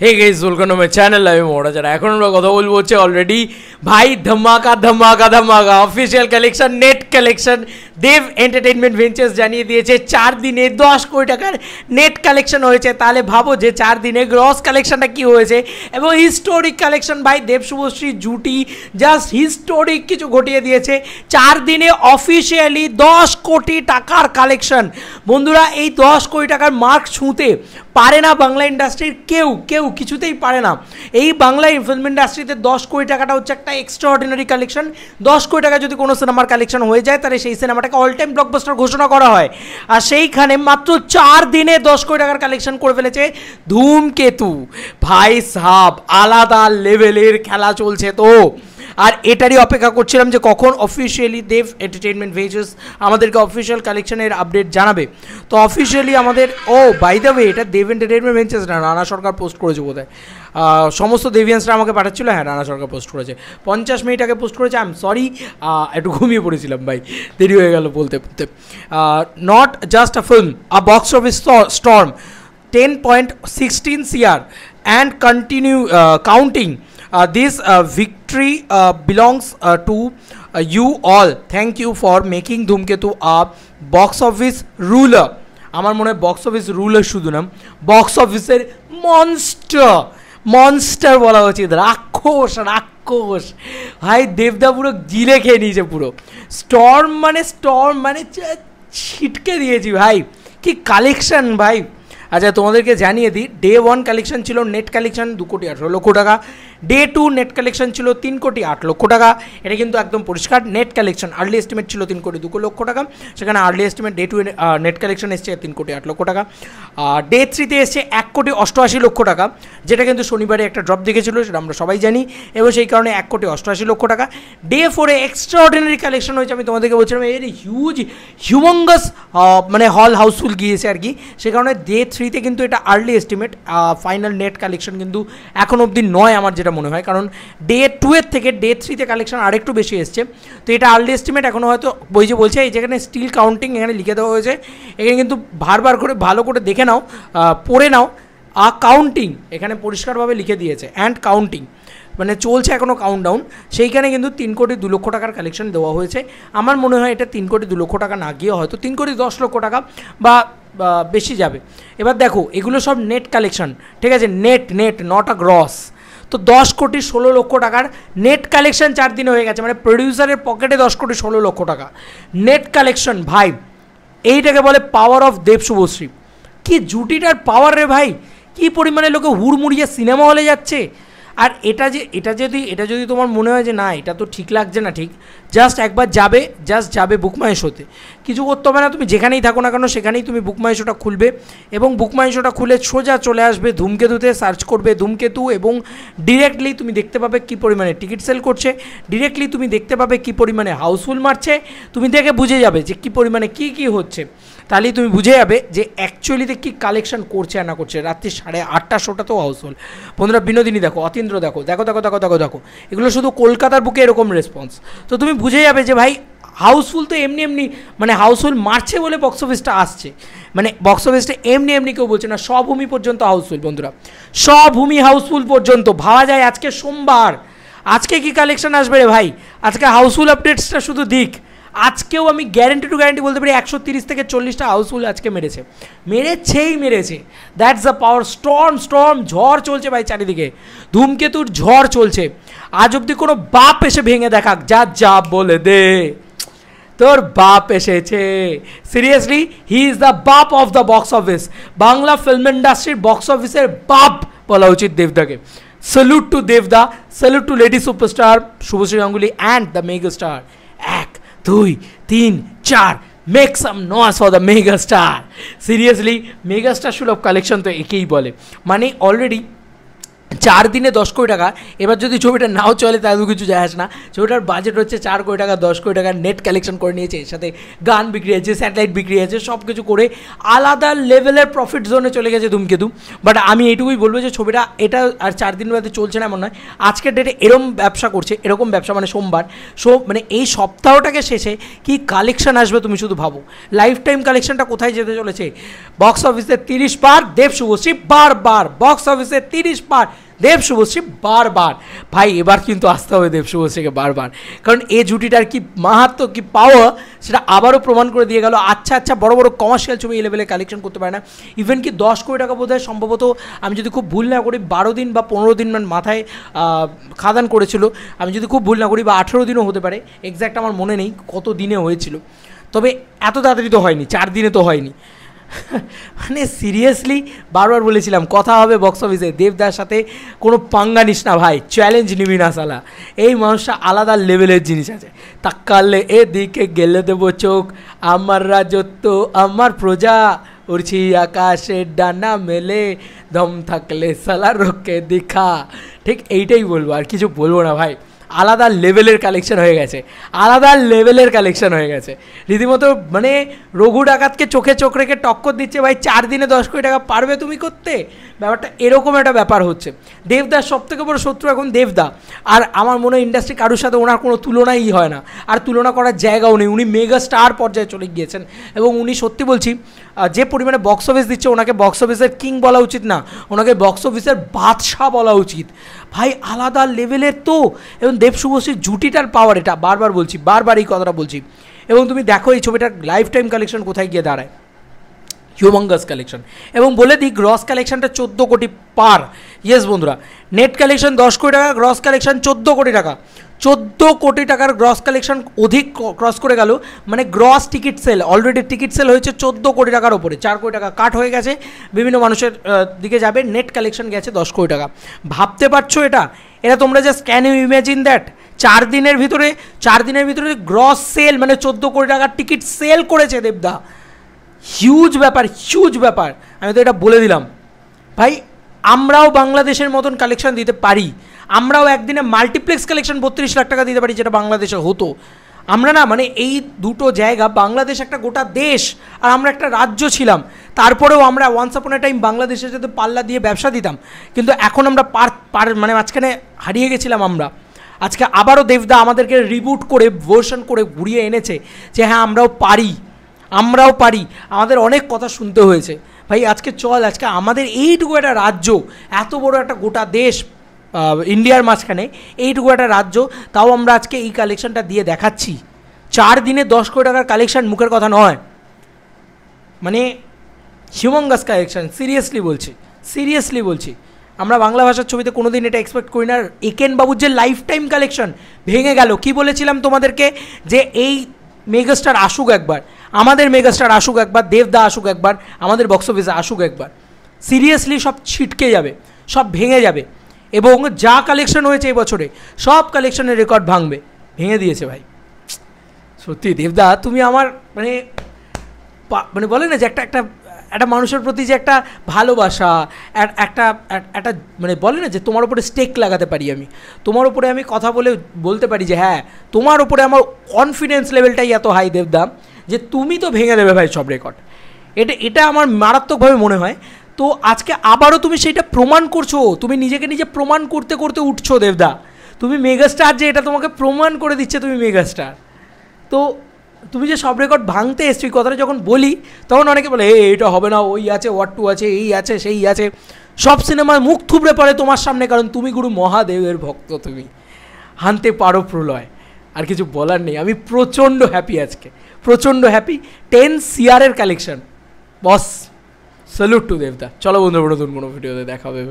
Hey guys welcome to my channel আমি মোড়া যারা এখন আমরা কথা বলবো হচ্ছে অলরেডি ভাই ধামাকা ধামাকা ধামাকা অফিশিয়াল কালেকশন নেট কালেকশন দেব এন্টারটেইনমেন্ট ভেঞ্চার্স জানিয়ে দিয়েছে 4 দিনে 10 কোটি টাকার নেট কালেকশন হয়েছে। তাহলে ভাবো যে 4 দিনে গ্রস কালেকশনটা কি হয়েছে এবং হিস্টোরিক কালেকশন ভাই দেব শুভশ্রী জুটি জাস্ট হিস্টোরিক কিছু ঘটিয়ে দিয়েছে। 4 দিনে অফিশিয়ালি 10 কোটি টাকার কালেকশন। বন্ধুরা এই 10 কোটি টাকার মার্ক ছুঁতে পারে না বাংলা ইন্ডাস্ট্রির কেউ কিছুতেই পারে না। এই বাংলা ফিল্ম ইন্ডাস্ট্রিতে 10 কোটি টাকাটা হচ্ছে একটা এক্সট্রাঅর্ডিনারি কালেকশন। 10 কোটি টাকা যদি কোনো সিনেমার কালেকশন হয়ে যায় তাহলে সেই সিনেমাটাকে অল টাইম ব্লকবাস্টার ঘোষণা করা হয়। আর সেইখানে মাত্র 4 দিনে 10 কোটি টাকার কালেকশন করে ফেলেছে ধূমকেতু। ভাই সাহাব আলাদা লেভেলের খেলা চলছে। তো আর এটারই অপেক্ষা করছিলাম যে কখন অফিসিয়ালি দেব এন্টারটেইনমেন্ট ভেঞ্চার্স আমাদেরকে অফিসিয়াল কালেকশনের আপডেট জানাবে। তো অফিসিয়ালি আমাদের বাই দ্য ওয়ে এটা দেব এন্টারটেইনমেন্ট ভেঞ্চার্স না, রানা সরকার পোস্ট করেছে বোধহয়। সমস্ত দেবিয়ান্সরা আমাকে পাঠাচ্ছিল, হ্যাঁ রানা সরকার পোস্ট করেছে, 50 মিনিট আগে পোস্ট করেছে। আই এম সরি, একটু ঘুমিয়ে পড়েছিলাম ভাই, দেরি হয়ে গেল বলতে। Not just a film, a box office storm, 10.16 CR and continue counting. This victory belongs to you all. Thank you for making Dhoomketu a box office ruler. আমার মনে হয় বক্স অফিস রুলার শুধু না, বক্স অফিসের monster বলা উচিত। রাক্ষস ভাই দেবদা পুরো গিলে খেয়ে নিয়েছে পুরো। স্টর্ম মানে ছিটকে দিয়েছি ভাই, কি কালেকশন ভাই। আচ্ছা তোমাদেরকে জানিয়ে দিই, ডে 1 কালেকশন ছিল নেট কালেকশন 2,18,00,000 টাকা, ডে 2 নেট কালেকশন ছিল 3,08,00,000 টাকা। এটা কিন্তু একদম পরিষ্কার নেট কালেকশন। আর্লি এস্টিমেট ছিল 3,02,00,000 টাকা, সেখানে early estimate day 2 net collection এসছে 3,08,00,000 টাকা। ডে 3-তে এসছে 1,88,00,000 টাকা, যেটা কিন্তু শনিবারে একটা ড্রপ দেখেছিল, সেটা আমরা সবাই জানি, এবং সেই কারণে 1,88,00,000 টাকা। ডে 4-এ এক্সট্রাঅর্ডিনারি কালেকশন হয়েছে, আমি তোমাদেরকে বলছিলাম এর হিউমাঙ্গাস মানে হল হাউসফুল গিয়েছে আর কি। সে কারণে ডে 3-তে কিন্তু এটা early estimate, final net collection কিন্তু এখন অবধি নয় আমার যেটা মনে হয়, কারণ ডে 2-এর থেকে ডে 3-তে কালেকশন আরেকটু বেশি এসছে। তো এটা আর্লি এস্টিমেট এখনও হয়তো বই যে বলছে এই যেখানে স্টিল কাউন্টিং এখানে লিখে দেওয়া হয়েছে, এখানে কিন্তু বারবার করে ভালো করে দেখে নাও, পড়ে নাও। কাউন্টিং এখানে পরিষ্কারভাবে লিখে দিয়েছে, অ্যান্ড কাউন্টিং মানে চলছে এখনও কাউন্টডাউন। সেইখানে কিন্তু 3,02,00,000 টাকার কালেকশন দেওয়া হয়েছে। আমার মনে হয় এটা 3,02,00,000 টাকা না গিয়ে হয়তো 3,10,00,000 টাকা বা বেশি যাবে। এবার দেখো এগুলো সব নেট কালেকশন, ঠিক আছে, নেট নট আ গ্রস। তো 10,16,00,000 টাকার নেট কালেকশন 4 দিনে হয়ে গেছে, মানে প্রডিউসারের পকেটে 10,16,00,000 টাকা নেট কালেকশন। ভাই এইটাকে বলে পাওয়ার অফ দেব শুভশ্রী। কি জুটিটার পাওয়ার রে ভাই, কি পরিমাণে লোকে হুড়মুড়িয়ে সিনেমা হলে যাচ্ছে। আর এটা যদি তোমার মনে হয় যে না এটা তো ঠিক লাগছে না, ঠিক জাস্ট একবার যাবে বুক মাই শোতে, কিছু করতে হবে না, তুমি যেখানেই থাকো না কেন সেখানেই তুমি বুক মাই শোটা খুলবে এবং বুক মাই শোটা খুলে সোজা চলে আসবে ধূমকেতুতে, সার্চ করবে ধূমকেতু এবং ডিরেক্টলি তুমি দেখতে পাবে কী পরিমাণে টিকিট সেল করছে, ডিরেক্টলি তুমি দেখতে পাবে কী পরিমাণে হাউসফুল মারছে, তুমি দেখে বুঝে যাবে যে কী পরিমাণে কী হচ্ছে। তাহলেই তুমি বুঝে যাবে যে অ্যাকচুয়ালিতে কী কালেকশন করছে আর না করছে। রাত্রি 8:30 শোটাতেও হাউসফুল। বন্ধুরা বিনোদিনী দেখো, অতীন্দ্র দেখো, এগুলো শুধু কলকাতার বুকে এরকম রেসপন্স। তো তুমি বুঝে যাবে যে ভাই হাউসফুল তো এমনি মানে হাউসফুল মারছে বলে বক্স অফিসটা আসছে, মানে বক্স অফিসটা এমনি কেউ বলছে না, সভূমি পর্যন্ত হাউসফুল। বন্ধুরা সভূমি হাউসফুল পর্যন্ত ভাবা যায়। আজকে সোমবার, আজকে কি কালেকশন আসবে রে ভাই, আজকে হাউসফুল আপডেটসটা শুধু দিক। আজকেও আমি গ্যারেন্টি বলতে পারি 130 থেকে 40টা হাউসফুল আজকে মেরেছে। That's the power. স্টর্ম ঝড় চলছে ভাই চারিদিকে, ধূমকেতুর ঝড় চলছে। আজ অবধি কোনো বাপ এসে ভেঙে দেখাক, যা বলে দে তোর বাপ এসেছে। সিরিয়াসলি হি ইজ দ্য বাপ of the box office. Bangla film ইন্ডাস্ট্রির বক্স অফিসের বাপ বলা উচিত দেবদাকে। স্যালুট টু দেবদা, salute to lady superstar Subhashree Ganguly and the mega star. 1 2 3 4 make some noise for the mega star. Seriously mega star সুলভ কালেকশন তো একেই বলে। মানে অলরেডি 4 দিনে 10 কোটি টাকা। এবার যদি ছবিটা নাও চলে তাহলে কিছু যায় আসে না, ছবিটার বাজেট হচ্ছে 4 কোটি টাকা, 10 কোটি টাকার নেট কালেকশন করে নিয়েছে, এর সাথে গান বিক্রি আছে, স্যাটেলাইট বিক্রি আছে, সব কিছু করে আলাদা লেভেলের প্রফিট জোনে চলে গেছে ধূমকেতু। বাট আমি এইটুকুই বলবো যে ছবিটা এটা আর 4 দিন বাদে চলছে না এমন নয়, আজকের ডেটে এরকম ব্যবসা করছে, এরকম ব্যবসা মানে সোমবার মানে এই সপ্তাহটাকে শেষে কি কালেকশন আসবে তুমি শুধু ভাবো। লাইফ টাইম কালেকশনটা কোথায় যেতে চলেছে, বক্স অফিসে 30 বার দেব শুভশ্রী বারবার, বক্স অফিসে 30 বার দেব শুভশ্রী বারবার। ভাই এবার কিন্তু আসতে হবে দেব শুভশ্রীকে বারবার, কারণ এই জুটিটার কি মাহাত্ম্য কি পাওয়ার সেটা আবারও প্রমাণ করে দিয়ে গেল। আচ্ছা বড় বড় কমার্শিয়াল ছবি এই লেভেলে কালেকশন করতে পারে না, ইভেন কি 10 কোটি টাকা বোধহয় সম্ভবত, আমি যদি খুব ভুল না করি 12 দিন বা 15 দিন মানে মাথায় খাদান করেছিল, আমি যদি খুব ভুল না করি বা 18 দিনও হতে পারে, এক্স্যাক্ট আমার মনে নেই কত দিনে হয়েছিল, তবে এত তাড়াতাড়ি তো হয়নি, 4 দিনে তো হয়নি। মানে সিরিয়াসলি বারবার বলেছিলাম কথা হবে বক্স অফিসে, দেবদার সাথে কোনো পাঙ্গা নিস না ভাই, চ্যালেঞ্জ নিবি না সালা, এই মানুষটা আলাদা লেভেলের জিনিস আছে। তাকালে এদিকে গেলে দেবো চোখ, আমার রাজত্ব আমার প্রজা, উড়ছি আকাশে ডানা মেলে, দম থাকলে সালা রোকে দেখা, ঠিক এইটাই বলবো, আর কিছু বলবো না ভাই। আলাদা লেভেলের কালেকশন হয়ে গেছে, আলাদা লেভেলের কালেকশন হয়ে গেছে রীতিমতো। মানে রঘু ডাকাতকে চোখে চোখ রেখে টক্কর দিচ্ছে ভাই, 4 দিনে 10 কোটি টাকা পারবে তুমি করতে, ব্যাপারটা এরকম একটা ব্যাপার হচ্ছে। দেবদার সবথেকে বড় শত্রু এখন দেবদা, আর আমার মনে হয় ইন্ডাস্ট্রি কারোর সাথে ওনার কোনো তুলনাই হয় না, আর তুলনা করার জায়গাও নেই। উনি মেগা স্টার পর্যায়ে চলে গিয়েছেন, এবং উনি সত্যি বলছি যে পরিমাণে বক্স অফিস দিচ্ছে, ওনাকে বক্স অফিসের কিং বলা উচিত না, ওনাকে বক্স অফিসের বাদশাহ বলা উচিত ভাই, আলাদা লেভেলের। তো এবং দেব শুভশ্রীর জুটিটার পাওয়ার, এটা বারবার বলছি, বারবার এই কথাটা বলছি। এবং তুমি দেখো এই ছবিটার লাইফ টাইম কালেকশন কোথায় গিয়ে দাঁড়ায়, হিউমাঙ্গাস কালেকশন। এবং বলে দিই গ্রস কালেকশনটা 14 কোটি পার। ইয়েস বন্ধুরা, নেট কালেকশন 10 কোটি টাকা, গ্রস কালেকশন 14 কোটি টাকা, 14 কোটি টাকার গ্রস কালেকশন অধিক ক্রস করে গেল। মানে gross ticket sell, already ticket sell হয়েছে 14 কোটি টাকার ওপরে, 4 কোটি টাকা কাট হয়ে গেছে, বিভিন্ন মানুষের দিকে যাবে, নেট কালেকশন গেছে 10 কোটি টাকা। ভাবতে পারছো এটা তোমরা just can you imagine that 4 দিনের ভিতরে গ্রস সেল মানে 14 কোটি টাকার টিকিট সেল করেছে দেবদা। হিউজ ব্যাপার, আমি তো এটা বলে দিলাম ভাই। আমরাও বাংলাদেশের মতন কালেকশন দিতে পারি, আমরাও একদিনে মাল্টিপ্লেক্স কালেকশন 32 লাখ টাকা দিতে পারি, যেটা বাংলাদেশে হতো। আমরা না মানে এই দুটো জায়গা, বাংলাদেশ একটা গোটা দেশ আর আমরা একটা রাজ্য ছিলাম, তারপরেও আমরা ওয়ান্স আপন এ টাইম বাংলাদেশের সাথে পাল্লা দিয়ে ব্যবসা দিতাম, কিন্তু এখন আমরা মানে মাঝখানে হারিয়ে গেছিলাম আমরা। আজকে আবারও দেবদা আমাদেরকে রিবুট করে ভার্সন করে ঘুরিয়ে এনেছে যে হ্যাঁ আমরাও পারি, আমাদের অনেক কথা শুনতে হয়েছে ভাই। আজকে আমাদের এইটুকু একটা রাজ্য, এত বড় একটা গোটা দেশ ইন্ডিয়ার মাঝখানে, এইটুকু একটা রাজ্য, তাও আমরা আজকে এই কালেকশনটা দিয়ে দেখাচ্ছি। 4 দিনে 10 কোটি টাকার কালেকশন মুখের কথা নয়, মানে হিউমাঙ্গাস কালেকশন। সিরিয়াসলি বলছি, আমরা বাংলা ভাষার ছবিতে কোনোদিন এটা এক্সপেক্ট করি না। একেন বাবুর যে লাইফ টাইম কালেকশন ভেঙে গেল, কি বলেছিলাম তোমাদেরকে যে এই মেগাস্টার আসুক একবার, আমাদের মেগাস্টার আসুক একবার, দেবদা আসুক একবার, আমাদের বক্স অফিসে আসুক একবার, সিরিয়াসলি সব ছিটকে যাবে, সব ভেঙে যাবে। এবং যা কালেকশন হয়েছে এই বছরে সব কালেকশনের রেকর্ড ভেঙে দিয়েছে ভাই। সত্যি দেবদা তুমি আমার মানে বলে না যে একটা মানুষের প্রতি যে একটা ভালোবাসা, একটা মানে বলে না যে তোমার উপরে স্টেক লাগাতে পারি আমি, তোমার উপরে আমি কথা বলতে পারি যে হ্যাঁ তোমার উপরে আমার কনফিডেন্স লেভেলটাই এত হাই দেবদা যে তুমি তো ভেঙে দেবে ভাই সব রেকর্ড। এটা আমার মারাত্মকভাবে মনে হয়। তো আজকে আবারও তুমি সেইটা প্রমাণ করছো, তুমি নিজে প্রমাণ করতে উঠছো দেবদা, তুমি মেগাস্টার, যে এটা তোমাকে প্রমাণ করে দিচ্ছে তুমি মেগাস্টার। তো তুমি যে সব রেকর্ড ভাঙতে এসছো, এই কথাটা যখন বলি তখন অনেকে বলে এটা হবে না, ওই আছে, ওয়াট টু আছে, এই আছে সেই আছে, সব সিনেমায় মুখ থুবড়ে পড়ে তোমার সামনে, কারণ তুমি গুরু মহাদেবের ভক্ত, তুমি হানতে পারো প্রলয়। আর কিছু বলার নেই, আমি প্রচণ্ড হ্যাপি, আজকে প্রচণ্ড happy. 10 CR collection, boss salute to দেবদা। চলো বন্ধুরা, নতুন কোনো ভিডিওতে দেখা হবে।